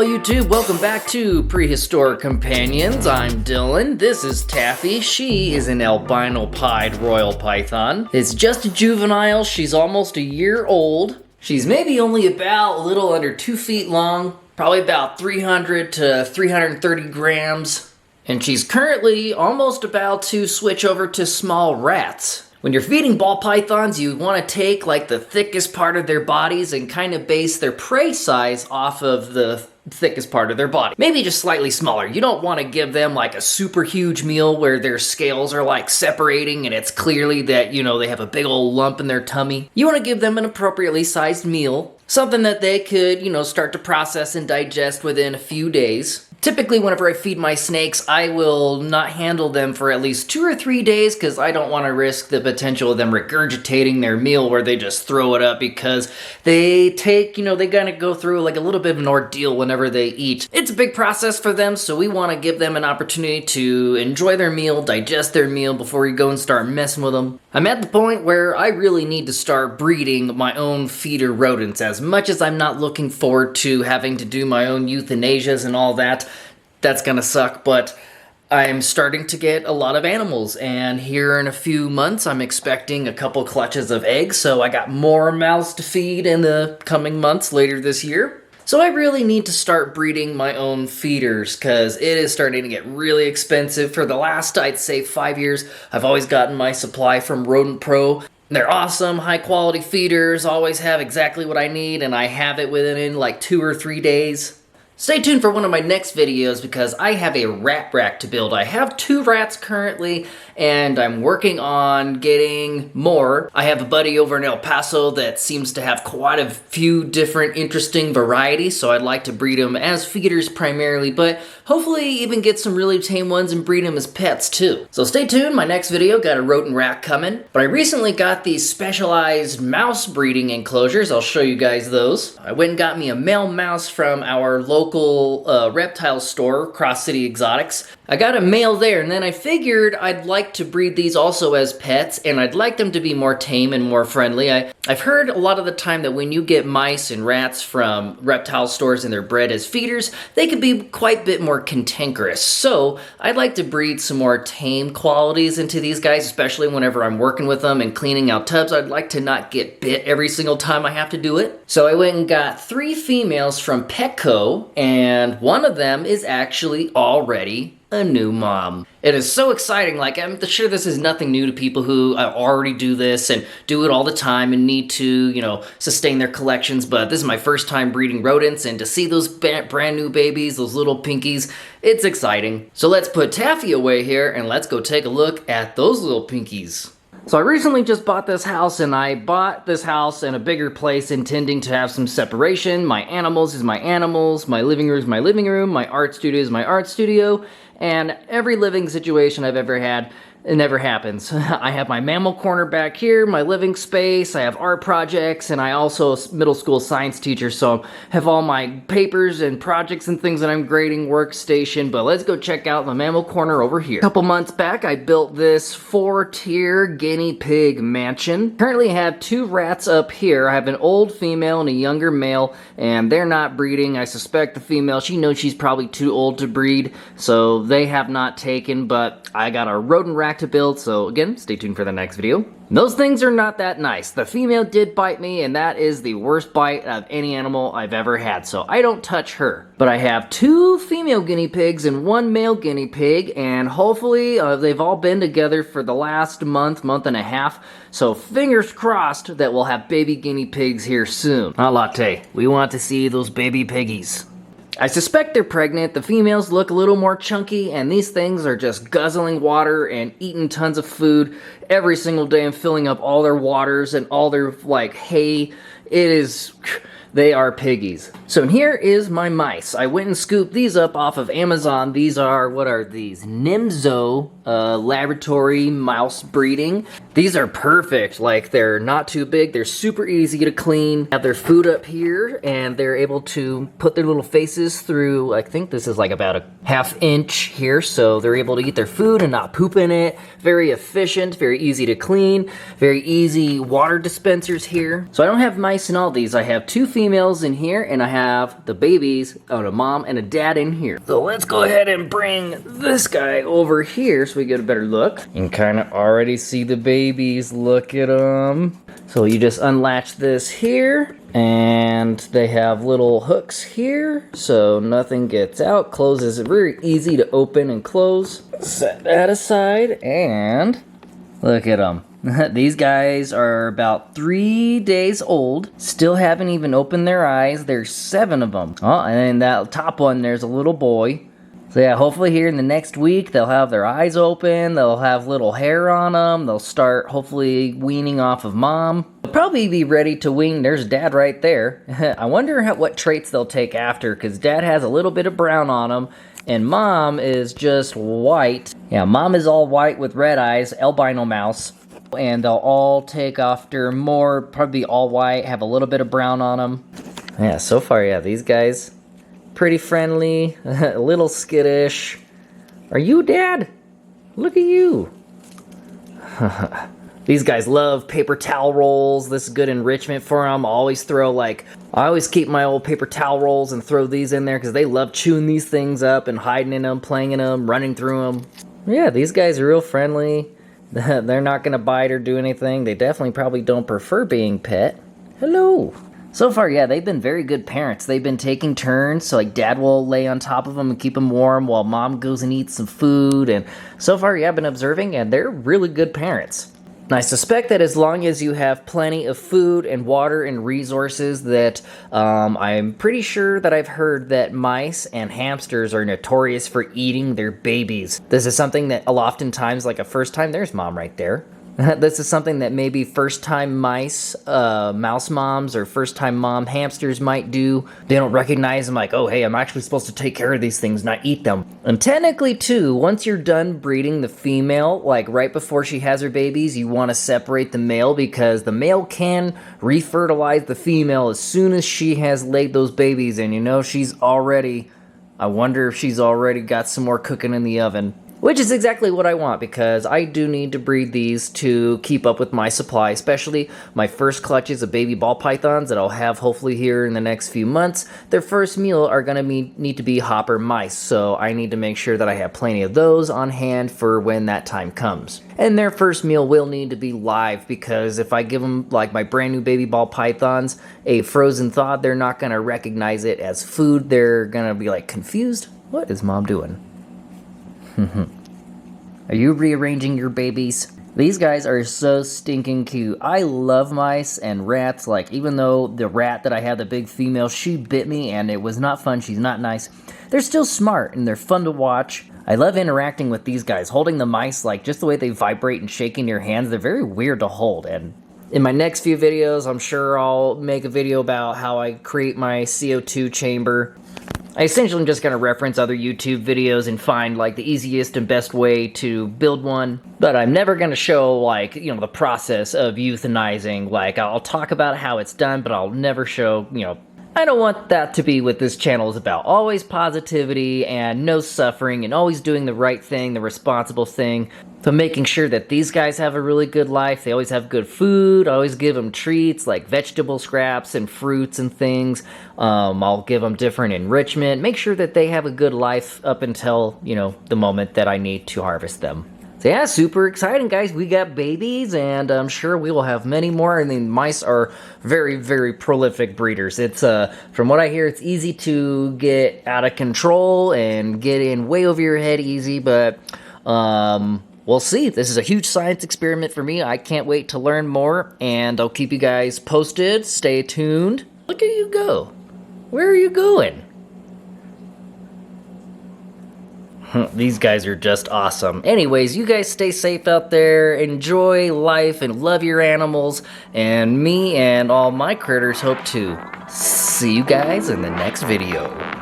YouTube, welcome back to Prehistoric Companions. I'm Dylan, this is Taffy. She is an albino pied royal python. It's just a juvenile, she's almost a year old. She's maybe only about a little under 2 feet long, probably about 300 to 330 grams. And she's currently almost about to switch over to small rats. When you're feeding ball pythons, you want to take like the thickest part of their bodies and kind of base their prey size off of the thickest part of their body. Maybe just slightly smaller. You don't want to give them like a super huge meal where their scales are like separating and it's clearly that, you know, they have a big old lump in their tummy. You want to give them an appropriately sized meal. Something that they could, you know, start to process and digest within a few days. Typically, whenever I feed my snakes, I will not handle them for at least 2 or 3 days because I don't want to risk the potential of them regurgitating their meal where they just throw it up because they take, you know, they gotta go through like a little bit of an ordeal whenever they eat. It's a big process for them, so we want to give them an opportunity to enjoy their meal, digest their meal before we go and start messing with them. I'm at the point where I really need to start breeding my own feeder rodents. As much as I'm not looking forward to having to do my own euthanasias and all that, that's gonna suck, but I'm starting to get a lot of animals, and here in a few months I'm expecting a couple clutches of eggs, so I got more mouths to feed in the coming months later this year. So I really need to start breeding my own feeders because it is starting to get really expensive. For the last, I'd say 5 years, I've always gotten my supply from Rodent Pro. They're awesome, high quality feeders, always have exactly what I need, and I have it within like 2 or 3 days. Stay tuned for one of my next videos because I have a rat rack to build. I have 2 rats currently and I'm working on getting more. I have a buddy over in El Paso that seems to have quite a few different interesting varieties, so I'd like to breed them as feeders primarily, but hopefully even get some really tame ones and breed them as pets too. So stay tuned, my next video got a rodent rack coming, but I recently got these specialized mouse breeding enclosures. I'll show you guys those. I went and got me a male mouse from our local reptile store, Cross City Exotics. I got a male there, and then I figured I'd like to breed these also as pets, and I'd like them to be more tame and more friendly. I've heard a lot of the time that when you get mice and rats from reptile stores and they're bred as feeders, they can be quite a bit more cantankerous. So I'd like to breed some more tame qualities into these guys, especially whenever I'm working with them and cleaning out tubs. I'd like to not get bit every single time I have to do it. So I went and got 3 females from Petco, and one of them is actually already a new mom. It is so exciting. Like, I'm sure this is nothing new to people who already do this and do it all the time and need to, you know, sustain their collections, but this is my first time breeding rodents, and to see those brand new babies, those little pinkies, it's exciting. So let's put Taffy away here and let's go take a look at those little pinkies. So I recently just bought this house, and I bought this house in a bigger place intending to have some separation. My animals is my animals, my living room is my living room, my art studio is my art studio, and every living situation I've ever had, it never happens. I have my mammal corner back here, my living space, I have art projects, and I also middle school science teacher, so I have all my papers and projects and things that I'm grading, workstation. But let's go check out the mammal corner over here. A couple months back, I built this 4-tier guinea pig mansion. Currently I have 2 rats up here. I have an old female and a younger male, and they're not breeding. I suspect the female, she knows she's probably too old to breed, so they have not taken, but I got a rodent rack to build, so again, stay tuned for the next video. Those things are not that nice. The female did bite me, and that is the worst bite of any animal I've ever had, so I don't touch her. But I have 2 female guinea pigs and 1 male guinea pig, and hopefully they've all been together for the last month and a half, so fingers crossed that we'll have baby guinea pigs here soon. Ah, Latte, we want to see those baby piggies. I suspect they're pregnant. The females look a little more chunky, and these things are just guzzling water and eating tons of food every single day and filling up all their waters and all their, like, hay. They are piggies. So here is my mice. I went and scooped these up off of Amazon. These are, what are these? Nimzo laboratory mouse breeding. These are perfect. Like, they're not too big. They're super easy to clean. Have their food up here, and they're able to put their little faces through, I think this is like about a ½ inch here, so they're able to eat their food and not poop in it. Very efficient, very easy to clean, very easy water dispensers here. So I don't have mice in all these. I have 2 females females in here, and I have the babies of a mom and a dad in here. So let's go ahead and bring this guy over here so we get a better look. You can kind of already see the babies. Look at them. So you just unlatch this here, and they have little hooks here so nothing gets out. Closes it very easy to open and close. Set that aside, and look at them. These guys are about 3 days old. Still haven't even opened their eyes. There's 7 of them. Oh, and then that top one, there's a little boy. So yeah, hopefully here in the next week, they'll have their eyes open. They'll have little hair on them. They'll start hopefully weaning off of mom. They'll probably be ready to wean. There's dad right there. I wonder what traits they'll take after, because dad has a little bit of brown on him. And mom is just white. Yeah, mom is all white with red eyes, albino mouse. And they'll all take after more, probably all white, have a little bit of brown on them. Yeah, so far, yeah, these guys, pretty friendly, a little skittish. Are you dad? Look at you. These guys love paper towel rolls. This is good enrichment for them. I always keep my old paper towel rolls and throw these in there because they love chewing these things up and hiding in them, playing in them, running through them. Yeah, these guys are real friendly. They're not going to bite or do anything. They definitely probably don't prefer being pet. Hello. So far, yeah, they've been very good parents. They've been taking turns, so like dad will lay on top of them and keep them warm while mom goes and eats some food. And so far, yeah, I've been observing, and they're really good parents. And I suspect that as long as you have plenty of food and water and resources, that I'm pretty sure that I've heard that mice and hamsters are notorious for eating their babies. This is something that oftentimes, like a first time, there's mom right there. This is something that maybe first-time mouse moms or first-time mom hamsters might do. They don't recognize them like, oh, hey, I'm actually supposed to take care of these things, not eat them. And technically, too, once you're done breeding the female, like right before she has her babies, you want to separate the male because the male can refertilize the female as soon as she has laid those babies. And you know, I wonder if she's already got some more cooking in the oven. Which is exactly what I want, because I do need to breed these to keep up with my supply, especially my first clutches of baby ball pythons that I'll have hopefully here in the next few months. Their first meal are going to need to be hopper mice, so I need to make sure that I have plenty of those on hand for when that time comes. And their first meal will need to be live, because if I give them, like my brand new baby ball pythons, a frozen thaw, they're not going to recognize it as food. They're going to be like confused. What is mom doing? Are you rearranging your babies? These guys are so stinking cute. I love mice and rats. Like, even though the rat that I had, the big female, she bit me and it was not fun. She's not nice. They're still smart and they're fun to watch. I love interacting with these guys. Holding the mice, like just the way they vibrate and shake in your hands, they're very weird to hold. And in my next few videos, I'm sure I'll make a video about how I create my CO2 chamber. I essentially am just going to reference other YouTube videos and find like the easiest and best way to build one. But I'm never going to show like, you know, the process of euthanizing. Like, I'll talk about how it's done, but I'll never show, you know, I don't want that to be what this channel is about. Always positivity and no suffering and always doing the right thing, the responsible thing. So making sure that these guys have a really good life. They always have good food. I always give them treats like vegetable scraps and fruits and things. I'll give them different enrichment. Make sure that they have a good life up until, you know, the moment that I need to harvest them. So yeah, super exciting, guys. We got babies, and I'm sure we will have many more. I mean, mice are very, very prolific breeders. It's from what I hear, it's easy to get out of control and get in way over your head easy, but we'll see. This is a huge science experiment for me. I can't wait to learn more, and I'll keep you guys posted. Stay tuned. Look at you go. Where are you going? These guys are just awesome. Anyways, you guys stay safe out there, enjoy life, and love your animals. And me and all my critters hope to see you guys in the next video.